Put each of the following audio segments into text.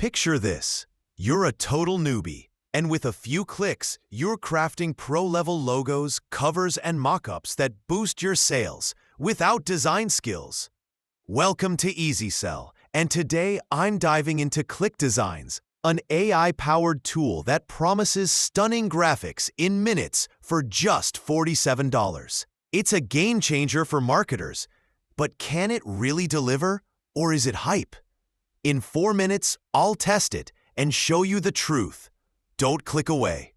Picture this. You're a total newbie, and with a few clicks, you're crafting pro-level logos, covers, and mockups that boost your sales without design skills. Welcome to EasySell, and today I'm diving into ClickDesigns, an AI-powered tool that promises stunning graphics in minutes for just $47. It's a game changer for marketers, but can it really deliver, or is it hype? In 4 minutes, I'll test it and show you the truth. Don't click away.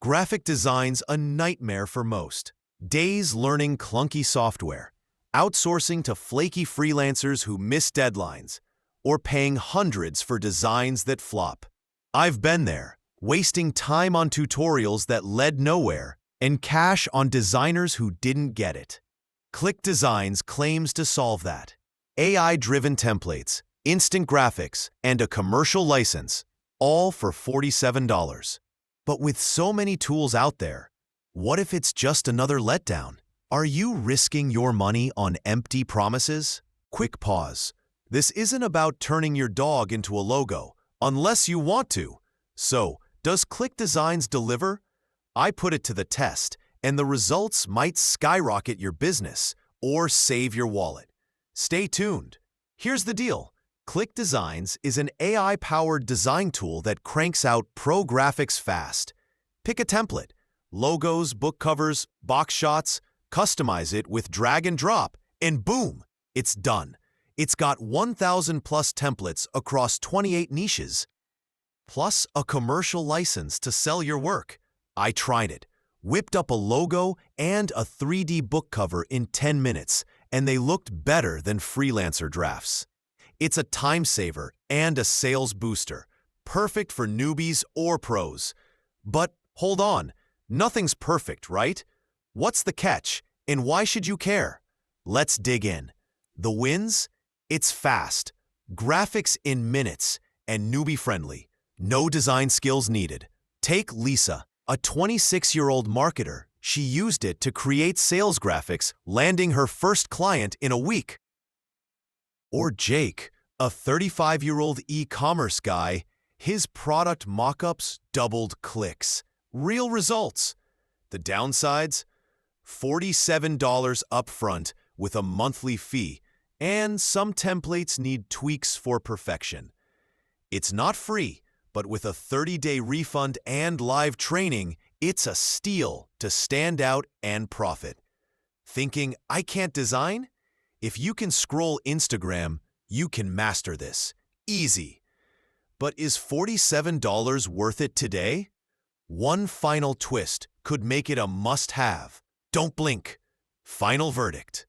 Graphic design's a nightmare for most. Days learning clunky software, outsourcing to flaky freelancers who miss deadlines, or paying hundreds for designs that flop. I've been there, wasting time on tutorials that led nowhere and cash on designers who didn't get it. ClickDesigns claims to solve that. AI-driven templates, instant graphics, and a commercial license, all for $47. But with so many tools out there, what if it's just another letdown? Are you risking your money on empty promises? Quick pause. This isn't about turning your dog into a logo, unless you want to. So, does ClickDesigns deliver? I put it to the test, and the results might skyrocket your business or save your wallet. Stay tuned. Here's the deal. ClickDesigns is an AI-powered design tool that cranks out pro graphics fast. Pick a template, logos, book covers, box shots, customize it with drag and drop, and boom, it's done. It's got 1,000 plus templates across 28 niches, plus a commercial license to sell your work. I tried it, whipped up a logo and a 3D book cover in 10 minutes, and they looked better than freelancer drafts. It's a time saver and a sales booster, perfect for newbies or pros. But hold on, nothing's perfect, right? What's the catch, and why should you care? Let's dig in. The wins? It's fast, graphics in minutes, and newbie-friendly. No design skills needed. Take Lisa, a 26-year-old marketer. She used it to create sales graphics, landing her first client in a week. Or Jake, a 35-year-old e-commerce guy. His product mockups doubled clicks. Real results. The downsides? $47 upfront with a monthly fee, and some templates need tweaks for perfection. It's not free, but with a 30-day refund and live training, it's a steal to stand out and profit. Thinking, I can't design? If you can scroll Instagram, you can master this. Easy. But is $47 worth it today? One final twist could make it a must-have. Don't blink. Final verdict.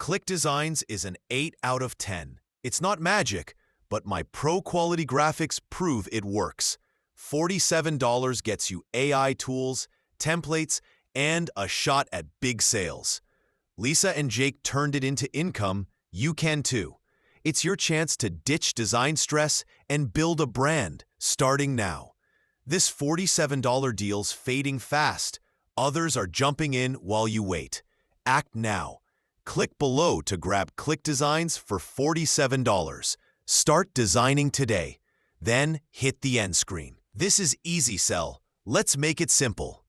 ClickDesigns is an 8 out of 10. It's not magic, but my pro-quality graphics prove it works. $47 gets you AI tools, templates, and a shot at big sales. Lisa and Jake turned it into income. You can too. It's your chance to ditch design stress and build a brand, starting now. This $47 deal's fading fast. Others are jumping in while you wait. Act now. Click below to grab ClickDesigns for $47. Start designing today. Then hit the end screen. This is EasySell. Let's make it simple.